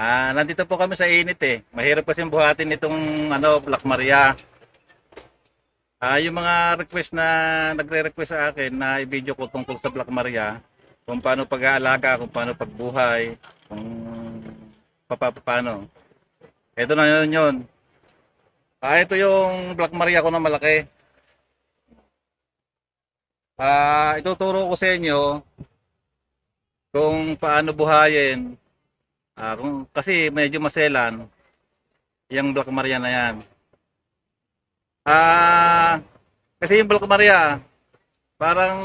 Nandito po kami sa init eh. Mahirap kasi buhatin itong Black Maria. Yung mga request na nagre-request sa akin na i-video ko tungkol sa Black Maria, kung paano pag-aalaga, kung paano pagbuhay, kung paano. Ito na yun. Ito yung Black Maria ko na malaki. Ituturo ko sa inyo kung paano buhayin. Kasi medyo maselan yung Black Maria na yan. Kasi yung Black Maria, parang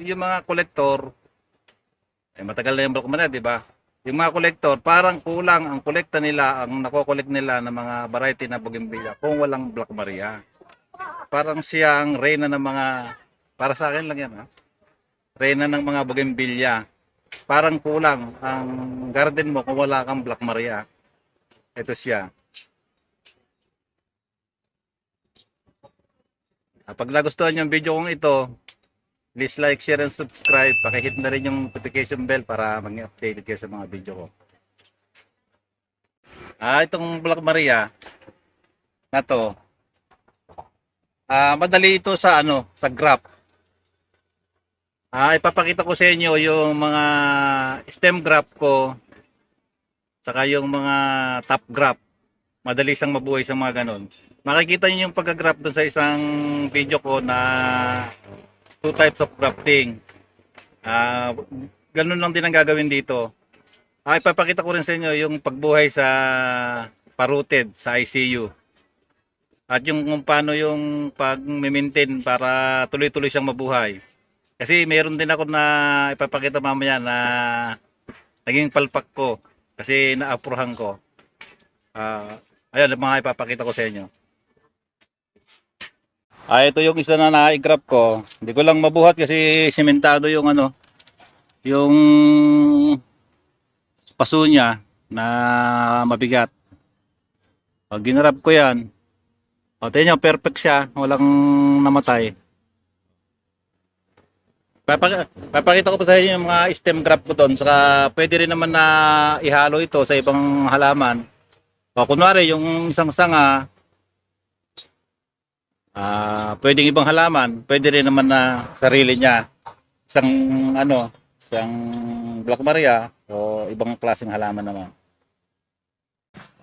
yung mga kolektor, matagal na yung Black Maria, di ba? Yung mga kolektor, parang kulang ang kolekta nila, ang nako-collect nila ng mga variety na bougainvillea kung walang Black Maria. Parang siyang reyna ng mga, para sa akin lang yan reyna ng mga bougainvillea. Parang kulang ang garden mo kung wala kang Black Maria. Ito siya. Pag nagustuhan yung video kong ito, please like, share, and subscribe. Pakihit na rin yung notification bell para mag-updated kayo sa mga video ko. Itong Black Maria na to, madali ito sa sa graph. Ipapakita ko sa inyo yung mga stem graph ko, saka yung mga top graph. Madali siyang mabuhay sa mga ganon. Makikita niyo yung pagka-graph doon sa isang video ko na 2 types of grafting. Ganun lang din ang gagawin dito. Ipapakita ko rin sa inyo yung pagbuhay sa parooted sa ICU. At yung kung paano yung pag-maintain para tuloy-tuloy siyang mabuhay. Kasi meron din ako na ipapakita mamaya na naging palpak ko kasi naapruhan ko. Ayan, mga ipapakita ko sa inyo. Ito yung isa na na-graph ko. Hindi ko lang mabuhat kasi simentado yung yung paso niya na mabigat. Pag ginrab ko yan, tingnan nyo, perfect siya. Walang namatay. Papakita ko pa sa inyo yung mga stem graph ko doon. Saka pwede rin naman na ihalo ito sa ibang halaman. Kunwari yung isang sanga, pwedeng ibang halaman, pwede rin naman na sarili niya. Isang Black Maria o ibang klaseng halaman naman.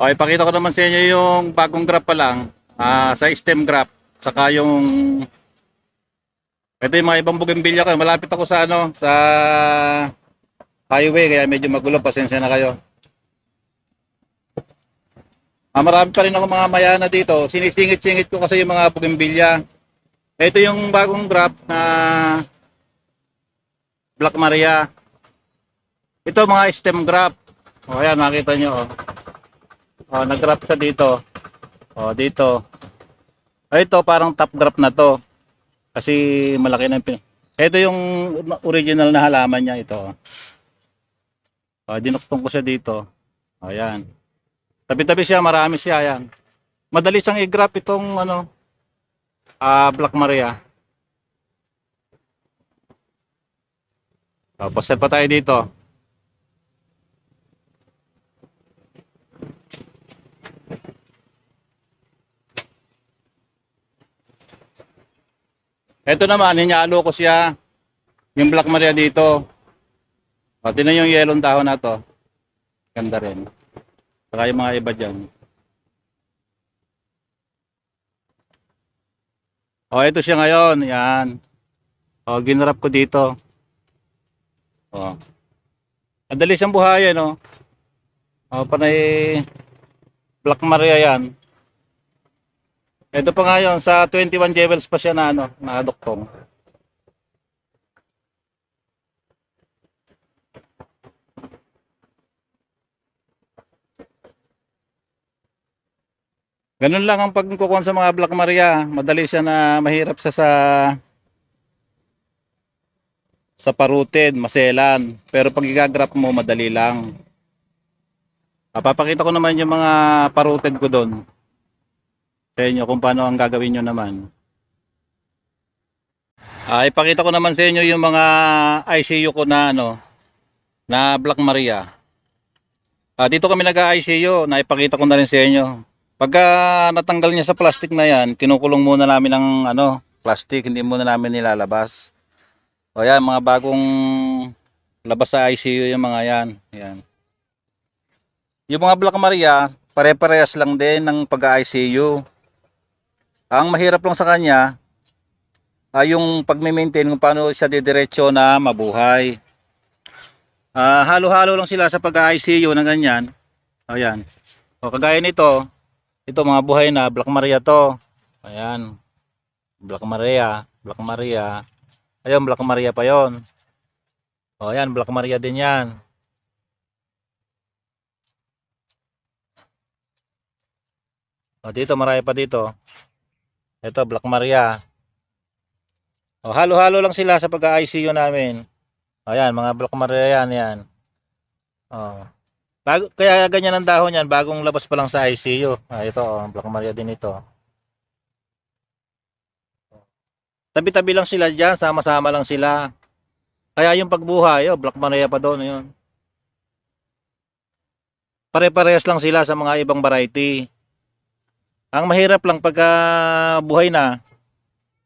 Okay, pakita ko naman sa inyo yung bagong graph pa lang, sa stem graph, saka ito yung mga ibang bougainvillea ko. Malapit ako sa sa highway kaya medyo magulo, pasensya na kayo. Marami pa rin ako mga mayana dito. Sinisingit-singit ko kasi yung mga bougainvillea. Ito yung bagong graph na Black Maria. Ito mga stem graph. Ayan, makita nyo. Nag-graph siya dito. Dito. Ito parang top graph na to. Kasi malaki na yung ito yung original na halaman niya ito. Dinuktong ko siya dito. Ayan. Tabi-tabi siya, marami siya, yan. Madali siyang i-graph itong Black Maria. Paset pa tayo dito. Ito naman, hinyalo ko siya. Yung Black Maria dito. Tingnan yung yellow dahon na to. Ganda rin. Saka yung mga iba dyan. Ito siya ngayon. Yan. Ginrap ko dito. Madali siyang buhayin, panay Black Maria yan. Ito pa ngayon, sa 21 jewels pa siya na na-adoktong. Ganun lang ang pagkukuha sa mga Black Maria. Madali siya na mahirap sa parooted, maselan. Pero pag i-graph mo, madali lang. Papakita ko naman yung mga parooted ko doon sa inyo kung paano ang gagawin nyo naman. Ipakita ko naman sa inyo yung mga ICU ko na na Black Maria. Dito kami nag-ICU, naipakita ko na rin sa inyo. Pagka natanggal niya sa plastic na yan, kinukulong muna namin ng plastic, hindi muna namin nilalabas. O yan, mga bagong labas sa ICU yung mga yan. Yan. Yung mga Black Maria, pare-parehas lang din ng pag-ICU. Ang mahirap lang sa kanya, yung pag-maintain kung paano siya didiretso na mabuhay. Halo-halo lang sila sa pag-ICU na ganyan. Ayan. O kagaya nito, ito mga buhay na Black Maria to. Ayan. Black Maria, Black Maria. Ayun, Black Maria pa yon. O ayan, Black Maria din yan. O dito, marami pa dito. Ito, Black Maria. O halo-halo lang sila sa pag-ICU namin. Ayan, mga Black Maria yan. Oh. Kaya ganyan ang dahon yan, bagong labas pa lang sa ICU. Ito, Black Maria din ito. Tabi-tabi lang sila dyan, sama-sama lang sila. Kaya yung pagbuhay, Black Maria pa doon, yun. Pare-parehas lang sila sa mga ibang variety. Ang mahirap lang pagka buhay na,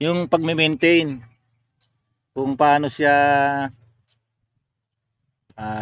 yung pag-maintain. Kung paano siya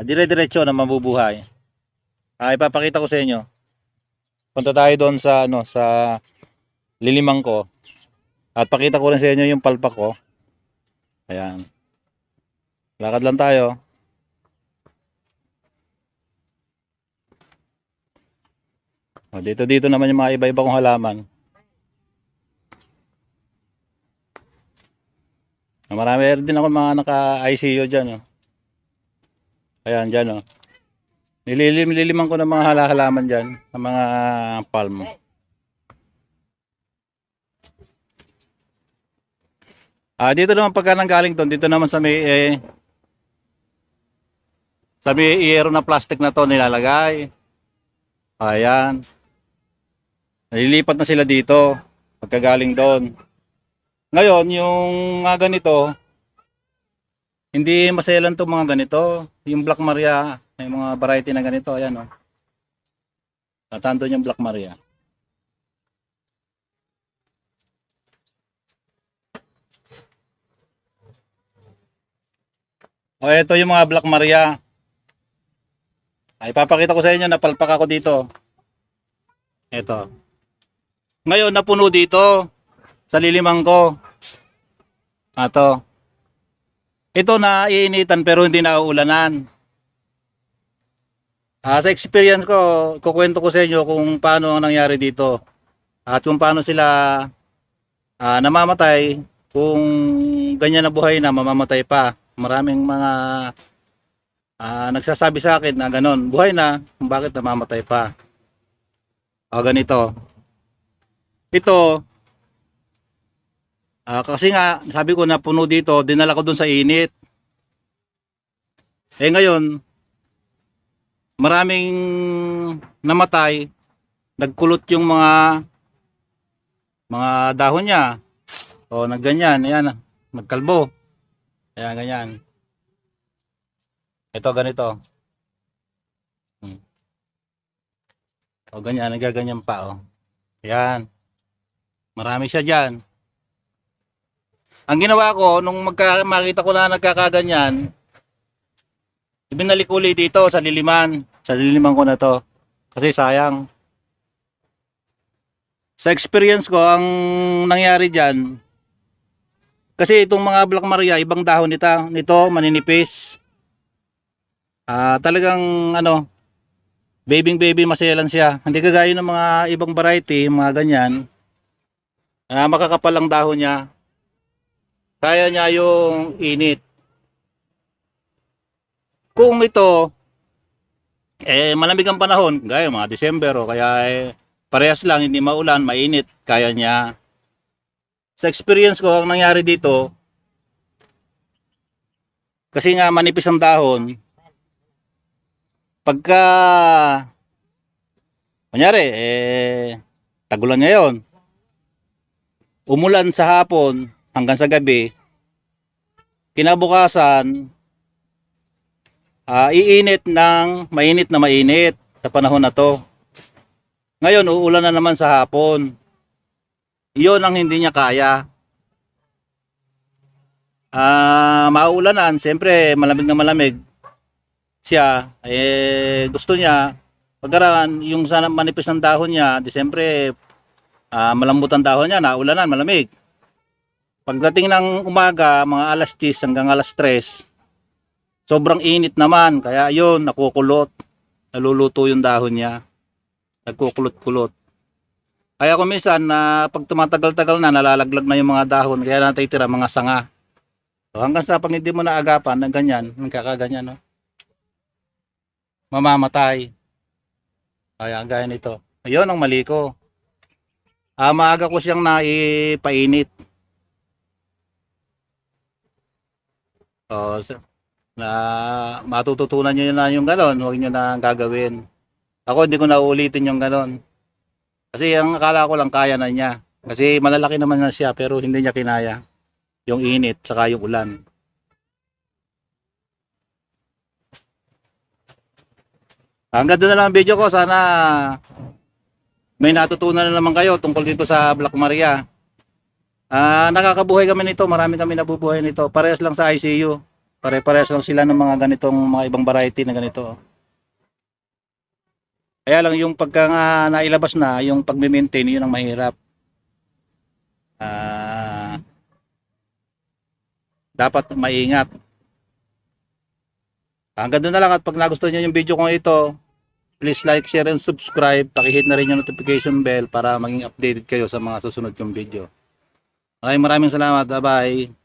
dire-diretso na mabubuhay. Ipapakita ko sa inyo. Punta tayo doon sa sa lilimang ko. At pakita ko rin sa inyo yung palpak ko. Ayan. Lakad lang tayo. Dito naman yung mga iba-iba kong halaman. Marami din ako mga naka-ICU dyan. Ayan, dyan. Nililiman ko ng mga halaman dyan. Ng mga palmo. Dito naman pagka nanggaling doon, dito naman sa may iyero na plastic na to nilalagay. Ayan. Nalilipat na sila dito pagkagaling doon. Ngayon, yung mga ganito, hindi maselan to mga ganito. Yung Black Maria, may mga variety na ganito. Ayan, natandun yung Black Maria. Ito yung mga Black Maria. Ipapakita ko sa inyo, napalpak ako dito. Ito. Ngayon, napuno dito sa lilimang ko. Ito na iinitan pero hindi nauulanan. Sa experience ko, kukwento ko sa inyo kung paano ang nangyari dito. At kung paano sila namamatay, kung ganyan na buhay na, mamamatay pa. Maraming mga nagsasabi sa akin na ganon, buhay na, kung bakit namamatay pa. Ganito. Ito, kasi nga, sabi ko na puno dito, dinala ko dun sa init. Ngayon, maraming namatay, nagkulot yung mga dahon niya. Nagganyan, ayan, nagkalbo. Ayan, ganyan. Ito, ganito. Ganyan, nagaganyan pa, Ayan. Marami siya dyan. Ang ginawa ko, nung makita ko na nagkakaganyan, ibinalik uli dito sa liliman. Sa liliman ko na to. Kasi sayang. Sa experience ko, ang nangyari dyan, kasi itong mga Black Maria, ibang dahon nito maninipis. Talagang baby maselan siya. Hindi kagaya ng mga ibang variety, mga ganyan. Makakapal ang dahon niya. Kaya niya yung init. Kung ito malamig ang panahon, gaya mga December kaya parehas lang, hindi maulan, mainit, kaya niya. Sa experience ko, ang nangyari dito, kasi nga manipis ang dahon, pagka kunyari tagulan ngayon, umulan sa hapon hanggang sa gabi, kinabukasan iinit ng mainit na mainit. sa panahon na to. Ngayon, uulan na naman sa hapon. Iyon ang hindi niya kaya. Mauulanan, siyempre malamig na malamig siya. Gusto niya, pagkaraan, yung sana manipis ng dahon niya, di siyempre malambot ang dahon niya, naulanan, malamig. Pagdating ng umaga, mga alas 10 hanggang alas 3, sobrang init naman. Kaya yun, nakukulot. Naluluto yung dahon niya. Nagkukulot-kulot. Kaya kung minsan, pag tumatagal-tagal na, nalalaglag na yung mga dahon. Kaya natitira mga sanga. So, hanggang sa pag hindi mo naagapan ng ganyan, nagkakaganyan, no? Mamamatay. Kaya gaya nito. Ayun ang mali ko. Maaga ko siyang naipainit. Na matututunan nyo na yung ganon, huwag nyo na gagawin. Ako hindi ko na uulitin yung ganon. Kasi ang akala ko lang kaya na niya. Kasi malalaki naman na siya pero hindi niya kinaya. Yung init saka yung ulan. Hanggang doon na lang ang video ko. Sana may natutunan na naman kayo tungkol dito sa Black Maria. Nakakabuhay kami nito. Marami kami nabubuhay nito. Parehas lang sa ICU. Pare-parehas lang sila ng mga ganitong mga ibang variety na ganito. Kaya lang yung pagka nailabas na, yung pag-maintain, yun ang mahirap. Dapat maingat. Hanggang doon na lang, at pag nagustuhan niyo yung video kong ito, please like, share, and subscribe. Pakihit na rin yung notification bell para maging updated kayo sa mga susunod kong video. Maraming salamat. Bye-bye.